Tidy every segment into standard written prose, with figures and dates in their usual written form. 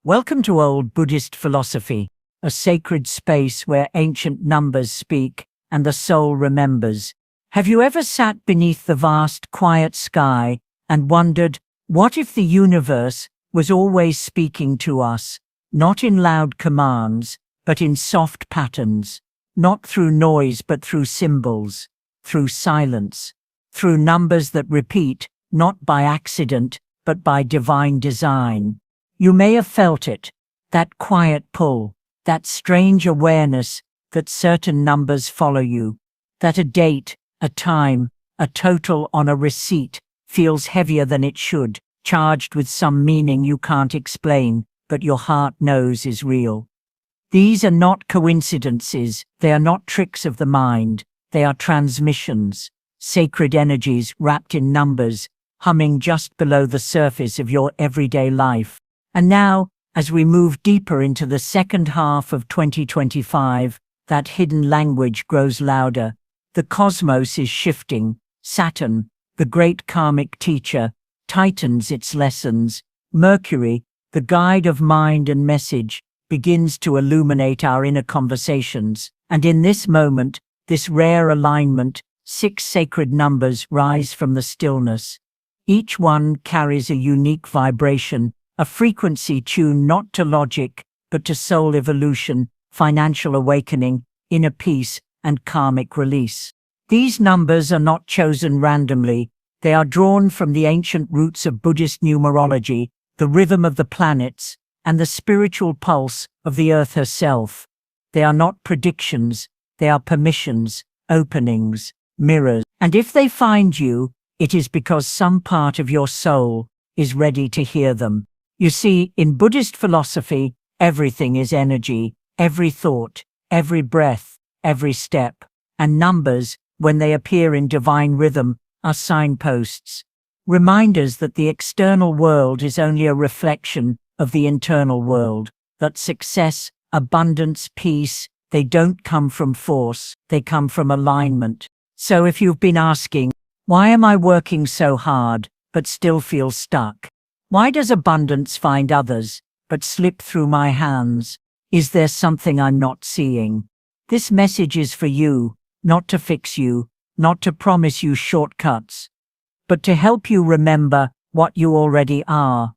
Welcome to old Buddhist philosophy, a sacred space where ancient numbers speak and the soul remembers. Have you ever sat beneath the vast, quiet sky and wondered, what if the universe was always speaking to us, not in loud commands, but in soft patterns, not through noise but through symbols, through silence, through numbers that repeat, not by accident, but by divine design? You may have felt it, that quiet pull, that strange awareness that certain numbers follow you, that a date, a time, a total on a receipt feels heavier than it should, charged with some meaning you can't explain, but your heart knows is real. These are not coincidences, they are not tricks of the mind, they are transmissions, sacred energies wrapped in numbers, humming just below the surface of your everyday life. And now, as we move deeper into the second half of 2025, that hidden language grows louder. The cosmos is shifting. Saturn, the great karmic teacher, tightens its lessons. Mercury, the guide of mind and message, begins to illuminate our inner conversations. And in this moment, this rare alignment, 6 sacred numbers rise from the stillness. Each one carries a unique vibration, a frequency tuned not to logic, but to soul evolution, financial awakening, inner peace, and karmic release. These numbers are not chosen randomly. They are drawn from the ancient roots of Buddhist numerology, the rhythm of the planets, and the spiritual pulse of the earth herself. They are not predictions, they are permissions, openings, mirrors. And if they find you, it is because some part of your soul is ready to hear them. You see, in Buddhist philosophy, everything is energy, every thought, every breath, every step. And numbers, when they appear in divine rhythm, are signposts, reminders that the external world is only a reflection of the internal world, that success, abundance, peace, they don't come from force, they come from alignment. So if you've been asking, why am I working so hard, but still feel stuck? Why does abundance find others, but slip through my hands? Is there something I'm not seeing? This message is for you, not to fix you, not to promise you shortcuts, but to help you remember what you already are.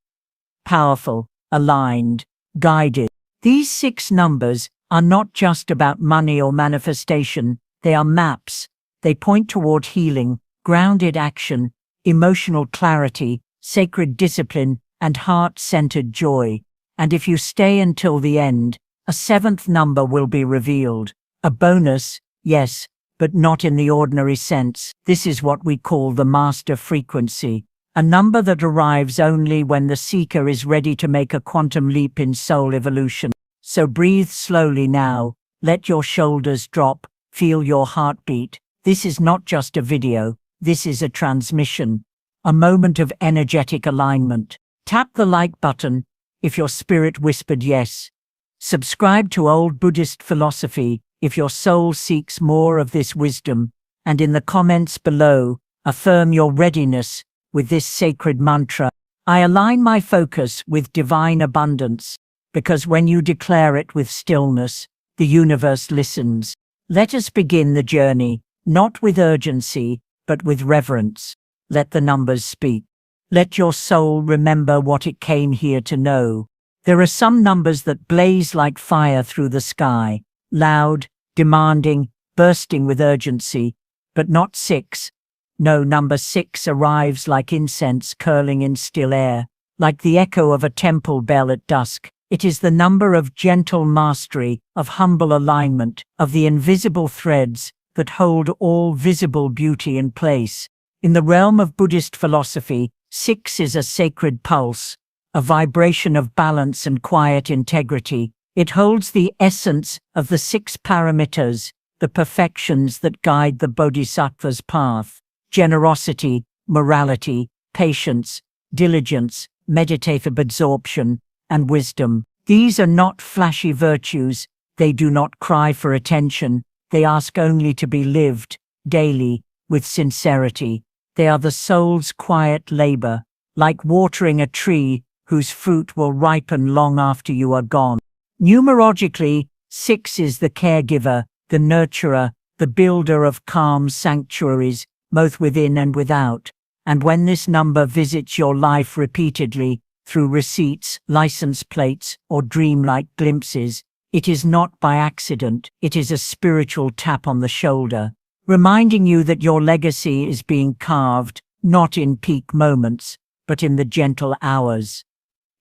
Powerful, aligned, guided. These 6 numbers are not just about money or manifestation, they are maps. They point toward healing, grounded action, emotional clarity, sacred discipline, and heart-centered joy. And if you stay until the end, a 7th number will be revealed. A bonus, yes, but not in the ordinary sense. This is what we call the master frequency, a number that arrives only when the seeker is ready to make a quantum leap in soul evolution. So breathe slowly now, let your shoulders drop, feel your heartbeat. This is not just a video, this is a transmission. A moment of energetic alignment. Tap the like button if your spirit whispered yes. Subscribe to Old Buddhist Philosophy if your soul seeks more of this wisdom. And in the comments below, affirm your readiness with this sacred mantra. I align my focus with divine abundance, because when you declare it with stillness, the universe listens. Let us begin the journey, not with urgency, but with reverence. Let the numbers speak. Let your soul remember what it came here to know. There are some numbers that blaze like fire through the sky, loud, demanding, bursting with urgency, but not 6. No, number 6 arrives like incense curling in still air, like the echo of a temple bell at dusk. It is the number of gentle mastery, of humble alignment, of the invisible threads that hold all visible beauty in place. In the realm of Buddhist philosophy, 6 is a sacred pulse, a vibration of balance and quiet integrity. It holds the essence of the 6 paramitas, the perfections that guide the bodhisattva's path: generosity, morality, patience, diligence, meditative absorption, and wisdom. These are not flashy virtues. They do not cry for attention. They ask only to be lived, daily, with sincerity. They are the soul's quiet labor, like watering a tree whose fruit will ripen long after you are gone. Numerologically, 6 is the caregiver, the nurturer, the builder of calm sanctuaries, both within and without. And when this number visits your life repeatedly, through receipts, license plates, or dreamlike glimpses, it is not by accident, it is a spiritual tap on the shoulder, reminding you that your legacy is being carved, not in peak moments, but in the gentle hours.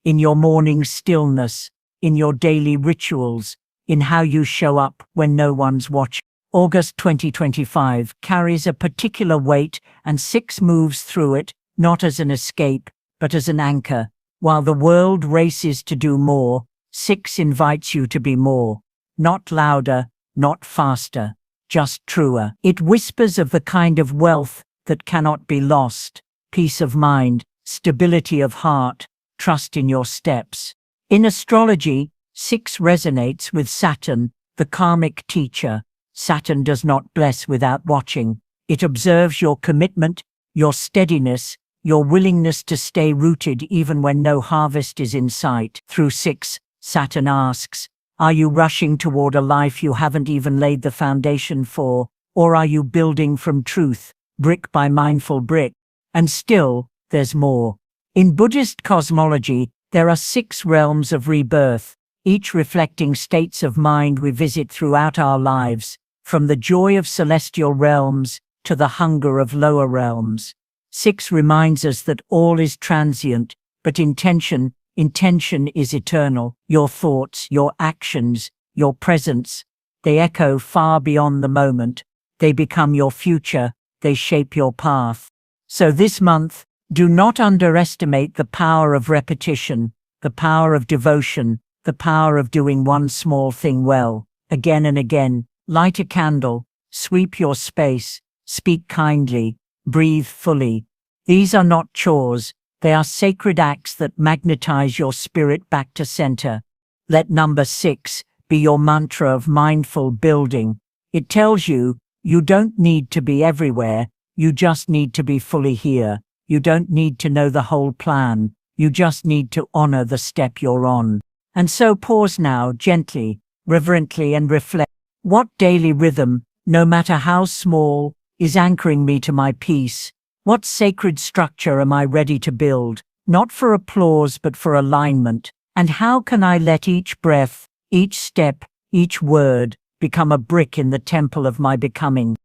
In your morning stillness, in your daily rituals, in how you show up when no one's watching. August 2025 carries a particular weight, and 6 moves through it, not as an escape, but as an anchor. While the world races to do more, 6 invites you to be more. Not louder, not faster, just truer. It whispers of the kind of wealth that cannot be lost, peace of mind, stability of heart, trust in your steps. In astrology, 6 resonates with Saturn, the karmic teacher. Saturn does not bless without watching. It observes your commitment, your steadiness, your willingness to stay rooted even when no harvest is in sight. Through 6, Saturn asks, are you rushing toward a life you haven't even laid the foundation for, or are you building from truth, brick by mindful brick? And still, there's more. In Buddhist cosmology, there are 6 realms of rebirth, each reflecting states of mind we visit throughout our lives, from the joy of celestial realms to the hunger of lower realms. 6 reminds us that all is transient, but intention is eternal. Your thoughts, your actions, your presence, they echo far beyond the moment. They become your future, they shape your path. So this month, do not underestimate the power of repetition, the power of devotion, the power of doing one small thing well, again and again. Light a candle, sweep your space, speak kindly, breathe fully. These are not chores, they are sacred acts that magnetize your spirit back to center. Let number 6 be your mantra of mindful building. It tells you, you don't need to be everywhere, you just need to be fully here. You don't need to know the whole plan, you just need to honor the step you're on. And so pause now, gently, reverently, and reflect. What daily rhythm, no matter how small, is anchoring me to my peace? What sacred structure am I ready to build, not for applause but for alignment? And how can I let each breath, each step, each word, become a brick in the temple of my becoming?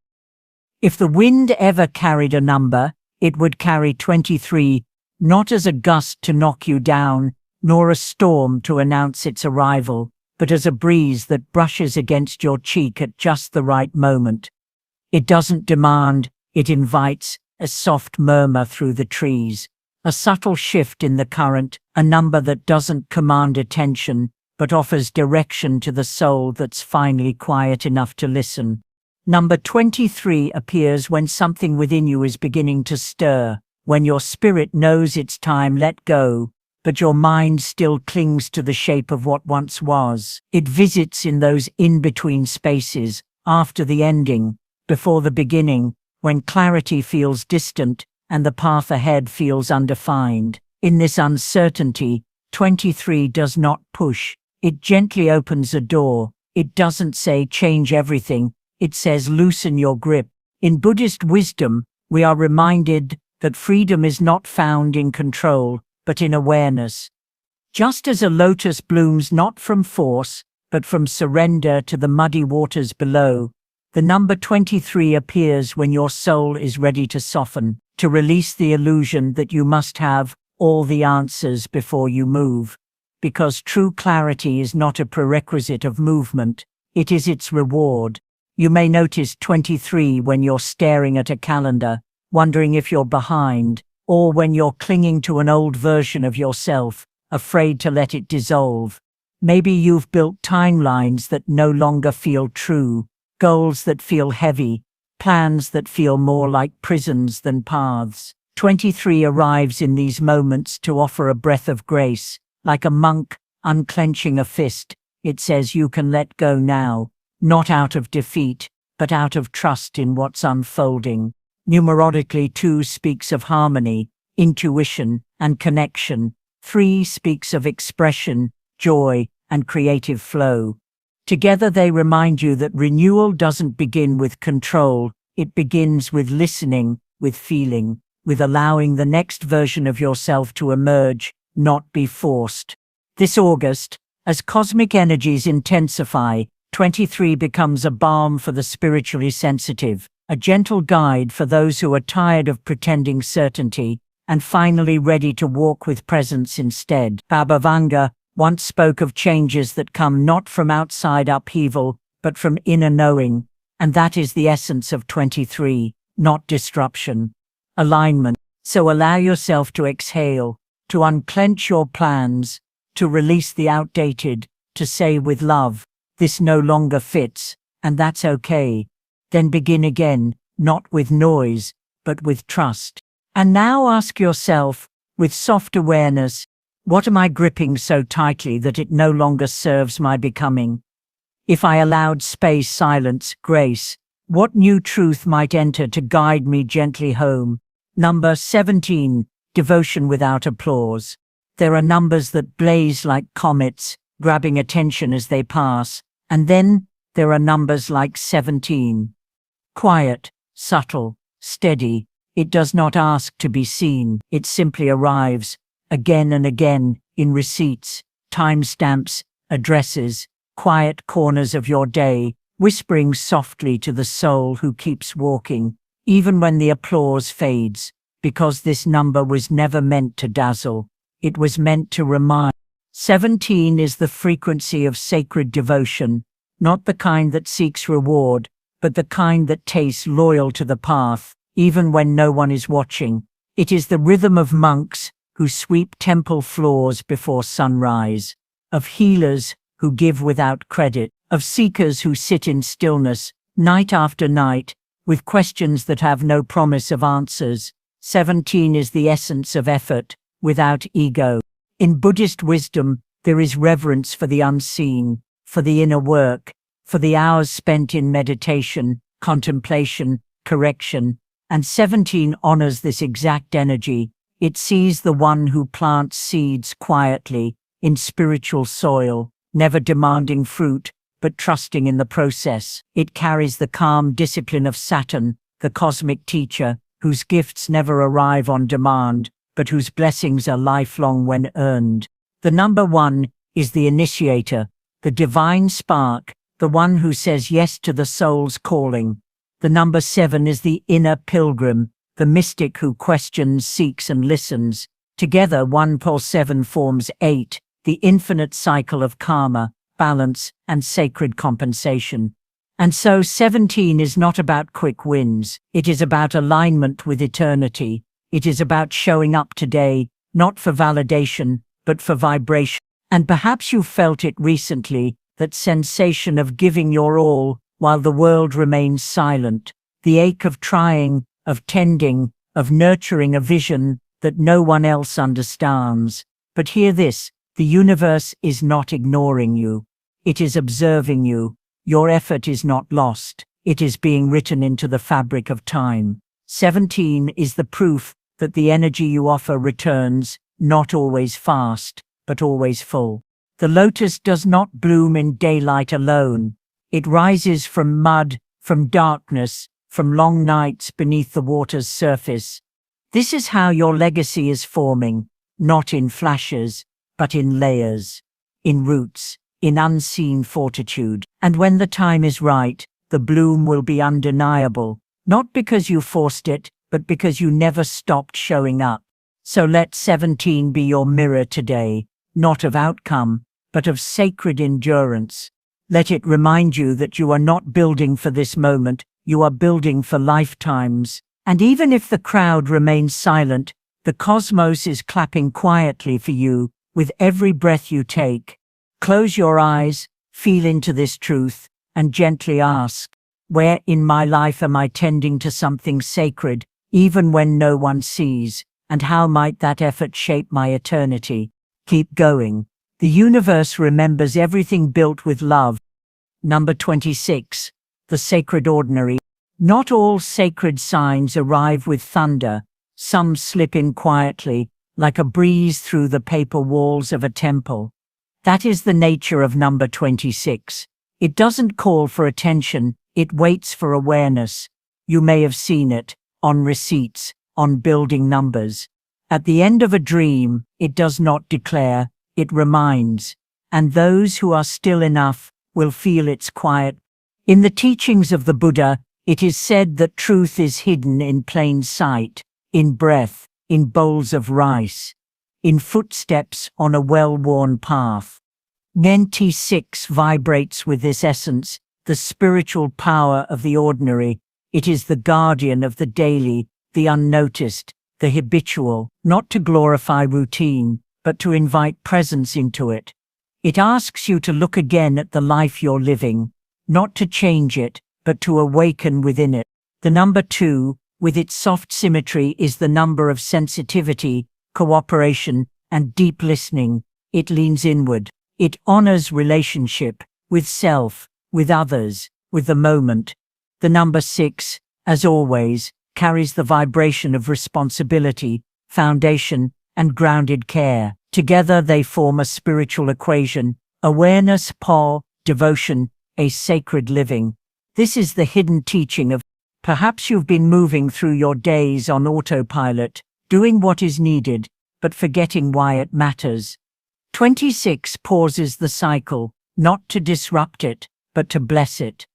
If the wind ever carried a number, it would carry 23, not as a gust to knock you down, nor a storm to announce its arrival, but as a breeze that brushes against your cheek at just the right moment. It doesn't demand, it invites, a soft murmur through the trees, a subtle shift in the current, a number that doesn't command attention, but offers direction to the soul that's finally quiet enough to listen. Number 23 appears when something within you is beginning to stir, when your spirit knows it's time let go, but your mind still clings to the shape of what once was. It visits in those in-between spaces, after the ending, before the beginning, when clarity feels distant and the path ahead feels undefined. In this uncertainty, 23 does not push. It gently opens a door. It doesn't say change everything. It says loosen your grip. In Buddhist wisdom, we are reminded that freedom is not found in control, but in awareness. Just as a lotus blooms not from force, but from surrender to the muddy waters below, the number 23 appears when your soul is ready to soften, to release the illusion that you must have all the answers before you move. Because true clarity is not a prerequisite of movement, it is its reward. You may notice 23 when you're staring at a calendar, wondering if you're behind, or when you're clinging to an old version of yourself, afraid to let it dissolve. Maybe you've built timelines that no longer feel true, goals that feel heavy, plans that feel more like prisons than paths. 23 arrives in these moments to offer a breath of grace, like a monk unclenching a fist. It says you can let go now, not out of defeat, but out of trust in what's unfolding. Numerologically, 2 speaks of harmony, intuition, and connection. 3 speaks of expression, joy, and creative flow. Together they remind you that renewal doesn't begin with control, it begins with listening, with feeling, with allowing the next version of yourself to emerge, not be forced. This August, as cosmic energies intensify, 23 becomes a balm for the spiritually sensitive, a gentle guide for those who are tired of pretending certainty, and finally ready to walk with presence instead. Baba Vanga once spoke of changes that come not from outside upheaval, but from inner knowing, and that is the essence of 23, not disruption. Alignment. So allow yourself to exhale, to unclench your plans, to release the outdated, to say with love, this no longer fits, and that's okay. Then begin again, not with noise, but with trust. And now ask yourself, with soft awareness, what am I gripping so tightly that it no longer serves my becoming? If I allowed space, silence, grace, what new truth might enter to guide me gently home? Number 17, devotion without applause. There are numbers that blaze like comets, grabbing attention as they pass, and then there are numbers like 17. Quiet, subtle, steady, it does not ask to be seen, it simply arrives, again and again, in receipts, timestamps, addresses, quiet corners of your day, whispering softly to the soul who keeps walking, even when the applause fades, because this number was never meant to dazzle, it was meant to remind. 17 is the frequency of sacred devotion, not the kind that seeks reward, but the kind that tastes loyal to the path, even when no one is watching. It is the rhythm of monks who sweep temple floors before sunrise, of healers who give without credit, of seekers who sit in stillness, night after night, with questions that have no promise of answers. 17 is the essence of effort, without ego. In Buddhist wisdom, there is reverence for the unseen, for the inner work, for the hours spent in meditation, contemplation, correction, and 17 honors this exact energy. It sees the one who plants seeds quietly, in spiritual soil, never demanding fruit, but trusting in the process. It carries the calm discipline of Saturn, the cosmic teacher, whose gifts never arrive on demand, but whose blessings are lifelong when earned. The number 1 is the initiator, the divine spark, the one who says yes to the soul's calling. The number 7 is the inner pilgrim, the mystic who questions, seeks, and listens. Together, 1 plus 7 forms 8, the infinite cycle of karma, balance, and sacred compensation. And so 17 is not about quick wins. It is about alignment with eternity. It is about showing up today, not for validation, but for vibration. And perhaps you felt it recently, that sensation of giving your all while the world remains silent, the ache of trying, of tending, of nurturing a vision that no one else understands. But hear this, the universe is not ignoring you. It is observing you. Your effort is not lost. It is being written into the fabric of time. 17 is the proof that the energy you offer returns, not always fast, but always full. The lotus does not bloom in daylight alone. It rises from mud, from darkness, from long nights beneath the water's surface. This is how your legacy is forming, not in flashes, but in layers, in roots, in unseen fortitude. And when the time is right, the bloom will be undeniable, not because you forced it, but because you never stopped showing up. So let 17 be your mirror today, not of outcome, but of sacred endurance. Let it remind you that you are not building for this moment, you are building for lifetimes. And even if the crowd remains silent, the cosmos is clapping quietly for you with every breath you take. Close your eyes, feel into this truth, and gently ask, where in my life am I tending to something sacred, even when no one sees, and how might that effort shape my eternity? Keep going. The universe remembers everything built with love. Number 26. The sacred ordinary. Not all sacred signs arrive with thunder. Some slip in quietly, like a breeze through the paper walls of a temple. That is the nature of number 26. It doesn't call for attention, it waits for awareness. You may have seen it on receipts, on building numbers. At the end of a dream, it does not declare, it reminds. And those who are still enough will feel its quiet. In the teachings of the Buddha, it is said that truth is hidden in plain sight, in breath, in bowls of rice, in footsteps on a well-worn path. 96 vibrates with this essence, the spiritual power of the ordinary. It is the guardian of the daily, the unnoticed, the habitual, not to glorify routine, but to invite presence into it. It asks you to look again at the life you're living, not to change it, but to awaken within it. The number 2, with its soft symmetry, is the number of sensitivity, cooperation, and deep listening. It leans inward. It honors relationship, with self, with others, with the moment. The number 6, as always, carries the vibration of responsibility, foundation, and grounded care. Together they form a spiritual equation: awareness, po, devotion, a sacred living. This is the hidden teaching of. Perhaps you've been moving through your days on autopilot, doing what is needed, but forgetting why it matters. 26 pauses the cycle, not to disrupt it, but to bless it,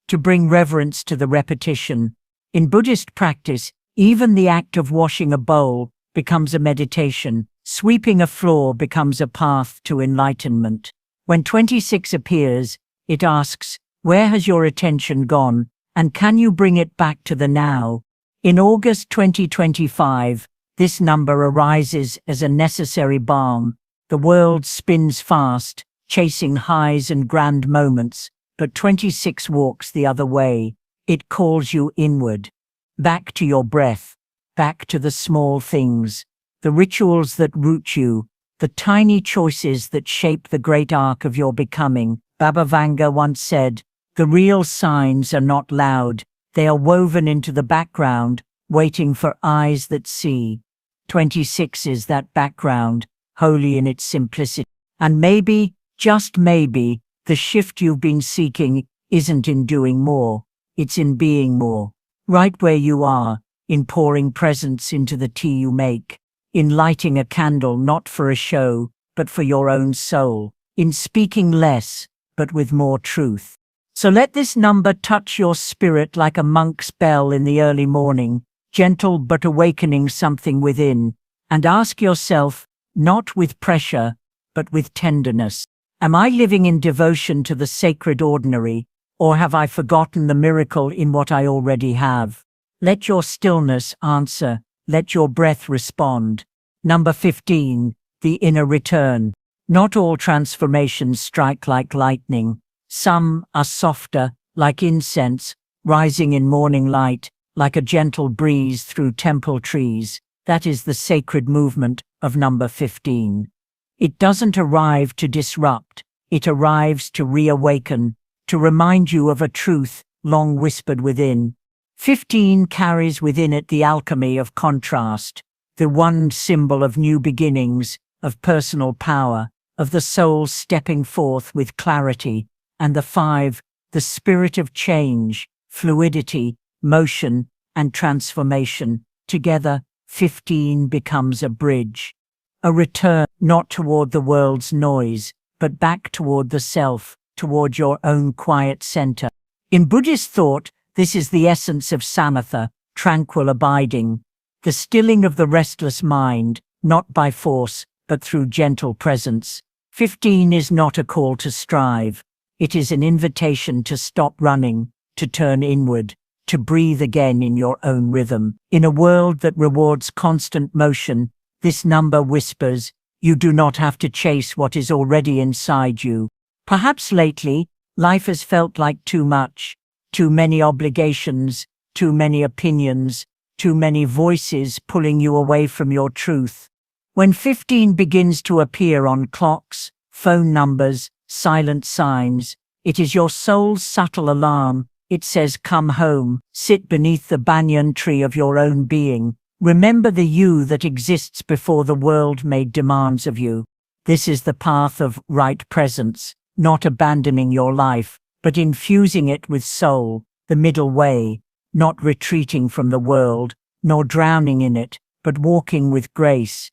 to bring reverence to the repetition. In Buddhist practice, even the act of washing a bowl becomes a meditation. Sweeping a floor becomes a path to enlightenment. When 26 appears, it asks, where has your attention gone, and can you bring it back to the now? In August 2025, this number arises as a necessary balm. The world spins fast, chasing highs and grand moments, but 26 walks the other way. It calls you inward, back to your breath, back to the small things, the rituals that root you, the tiny choices that shape the great arc of your becoming. Baba Vanga once said, "The real signs are not loud, they are woven into the background, waiting for eyes that see." 26 is that background, holy in its simplicity. And maybe, just maybe, the shift you've been seeking isn't in doing more, it's in being more. Right where you are, in pouring presence into the tea you make, in lighting a candle not for a show, but for your own soul, in speaking less, but with more truth. So let this number touch your spirit like a monk's bell in the early morning, gentle but awakening something within, and ask yourself, not with pressure, but with tenderness, am I living in devotion to the sacred ordinary, or have I forgotten the miracle in what I already have? Let your stillness answer, let your breath respond. Number 15, the inner return. Not all transformations strike like lightning. Some are softer, like incense, rising in morning light, like a gentle breeze through temple trees. That is the sacred movement of number 15. It doesn't arrive to disrupt, it arrives to reawaken, to remind you of a truth long whispered within. 15 carries within it the alchemy of contrast, the one symbol of new beginnings, of personal power, of the soul stepping forth with clarity, and the 5, the spirit of change, fluidity, motion, and transformation. Together, 15 becomes a bridge, a return not toward the world's noise, but back toward the self, toward your own quiet center. In Buddhist thought, this is the essence of samatha, tranquil abiding, the stilling of the restless mind, not by force, but through gentle presence. 15 is not a call to strive. It is an invitation to stop running, to turn inward, to breathe again in your own rhythm. In a world that rewards constant motion, this number whispers, you do not have to chase what is already inside you. Perhaps lately, life has felt like too much, too many obligations, too many opinions, too many voices pulling you away from your truth. When 15 begins to appear on clocks, phone numbers, silent signs, it is your soul's subtle alarm. It says, come home, sit beneath the banyan tree of your own being, Remember the you that exists before the world made demands of you. This is the path of right presence, not abandoning your life, but infusing it with soul, the middle way, not retreating from the world, nor drowning in it, but walking with grace.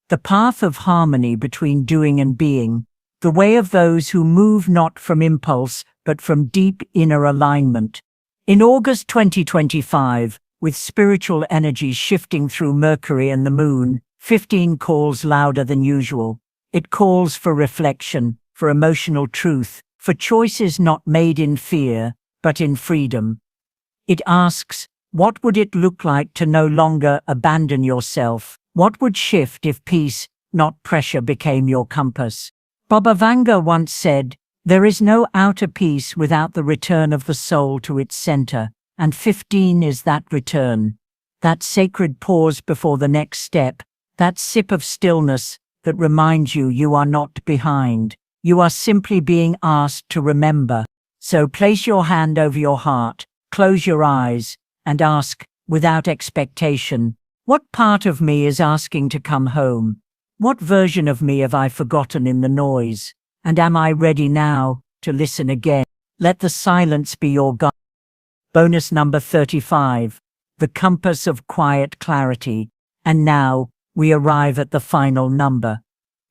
The path of harmony between doing and being, the way of those who move not from impulse, but from deep inner alignment. In August 2025, with spiritual energy shifting through Mercury and the Moon, 15 calls louder than usual. It calls for reflection, for emotional truth, for choices not made in fear, but in freedom. It asks, what would it look like to no longer abandon yourself? What would shift if peace, not pressure, became your compass? Baba Vanga once said, there is no outer peace without the return of the soul to its center, and 15 is that return. That sacred pause before the next step, that sip of stillness that reminds you you are not behind. You are simply being asked to remember. So place your hand over your heart, close your eyes, and ask, without expectation, what part of me is asking to come home? What version of me have I forgotten in the noise? And am I ready now to listen again? Let the silence be your guide. Bonus number 35, the compass of quiet clarity. And now, we arrive at the final number,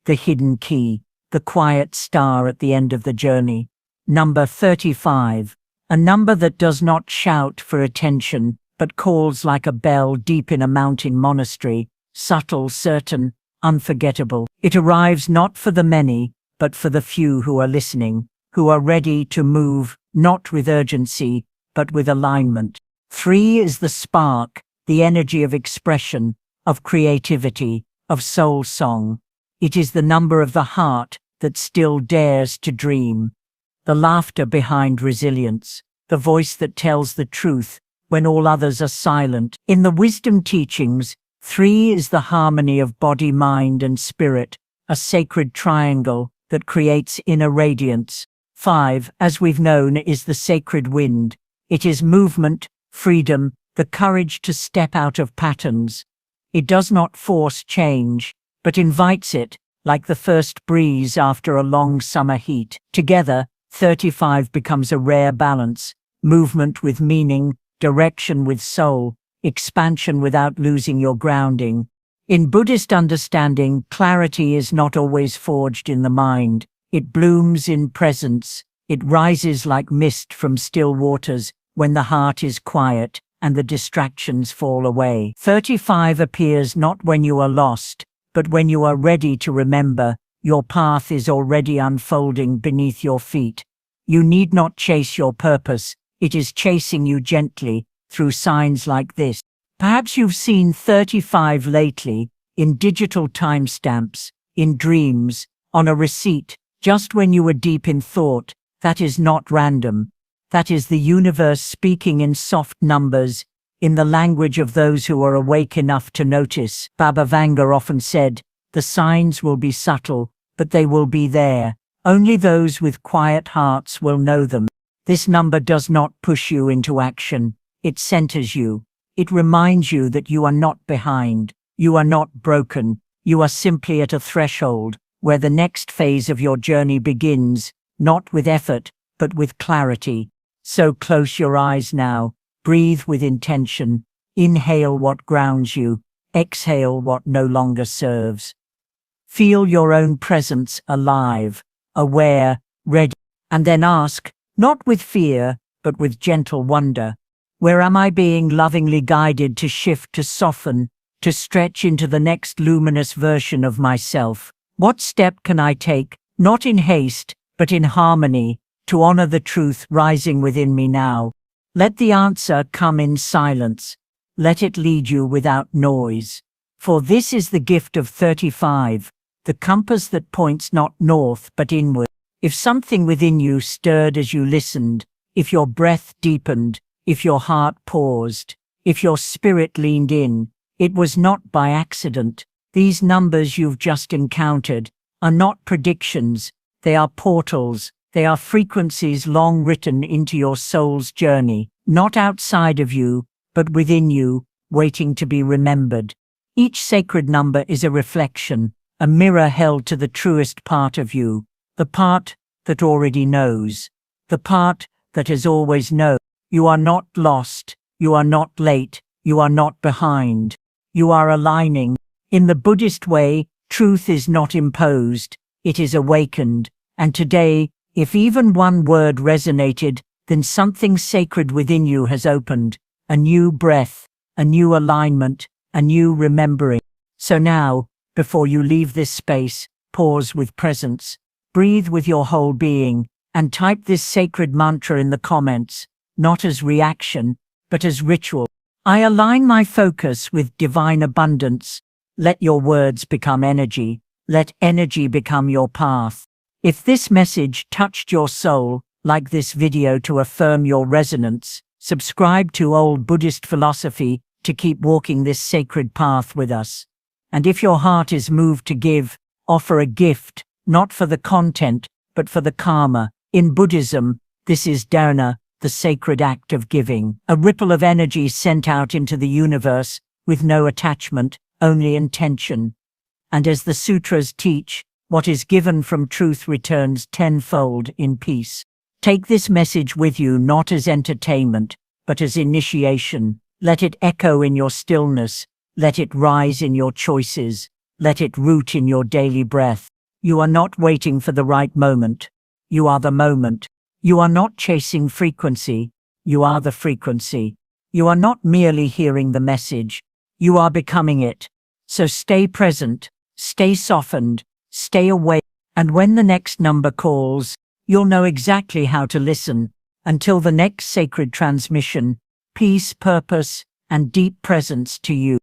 the hidden key, the quiet star at the end of the journey. Number 35, a number that does not shout for attention, but calls like a bell deep in a mountain monastery, subtle, certain, unforgettable. It arrives not for the many, but for the few who are listening, who are ready to move, not with urgency, but with alignment. 3 is the spark, the energy of expression, of creativity, of soul song. It is the number of the heart that still dares to dream. The laughter behind resilience, the voice that tells the truth when all others are silent. In the wisdom teachings, 3 is the harmony of body, mind, and spirit, a sacred triangle that creates inner radiance. 5, as we've known, is the sacred wind. It is movement, freedom, the courage to step out of patterns. It does not force change, but invites it, like the first breeze after a long summer heat. Together, 35 becomes a rare balance, movement with meaning, direction with soul, expansion without losing your grounding. In Buddhist understanding, clarity is not always forged in the mind. It blooms in presence. It rises like mist from still waters when the heart is quiet and the distractions fall away. 35 appears not when you are lost, but when you are ready to remember. Your path is already unfolding beneath your feet. You need not chase your purpose. It is chasing you gently through signs like this. Perhaps you've seen 35 lately, in digital timestamps, in dreams, on a receipt, just when you were deep in thought. That is not random. That is the universe speaking in soft numbers, in the language of those who are awake enough to notice. Baba Vanga often said, the signs will be subtle, but they will be there. Only those with quiet hearts will know them. This number does not push you into action. It centers you. It reminds you that you are not behind. You are not broken. You are simply at a threshold where the next phase of your journey begins, not with effort, but with clarity. So close your eyes now. Breathe with intention. Inhale what grounds you. Exhale what no longer serves. Feel your own presence alive, aware, ready, and then ask, not with fear, but with gentle wonder, where am I being lovingly guided to shift, to soften, to stretch into the next luminous version of myself? What step can I take, not in haste, but in harmony, to honor the truth rising within me now? Let the answer come in silence. Let it lead you without noise. For this is the gift of 35, the compass that points not north but inward. If something within you stirred as you listened, if your breath deepened, if your heart paused, if your spirit leaned in, it was not by accident. These numbers you've just encountered are not predictions, they are portals, they are frequencies long written into your soul's journey, not outside of you, but within you, waiting to be remembered. Each sacred number is a reflection, a mirror held to the truest part of you, the part that already knows, the part that has always known. You are not lost, you are not late, you are not behind. You are aligning. In the Buddhist way, truth is not imposed, it is awakened. And today, if even one word resonated, then something sacred within you has opened, a new breath, a new alignment, a new remembering. So now, before you leave this space, pause with presence, breathe with your whole being, and type this sacred mantra in the comments, not as reaction, but as ritual. I align my focus with divine abundance. Let your words become energy. Let energy become your path. If this message touched your soul, like this video to affirm your resonance. Subscribe to Old Buddhist Philosophy to keep walking this sacred path with us. And if your heart is moved to give, offer a gift, not for the content, but for the karma. In Buddhism, this is dharana, the sacred act of giving, a ripple of energy sent out into the universe, with no attachment, only intention. And as the sutras teach, what is given from truth returns tenfold in peace. Take this message with you not as entertainment, but as initiation. Let it echo in your stillness, let it rise in your choices, let it root in your daily breath. You are not waiting for the right moment. You are the moment. You are not chasing frequency. You are the frequency. You are not merely hearing the message. You are becoming it. So stay present, stay softened, stay awake, and when the next number calls, you'll know exactly how to listen. Until the next sacred transmission, peace, purpose, and deep presence to you.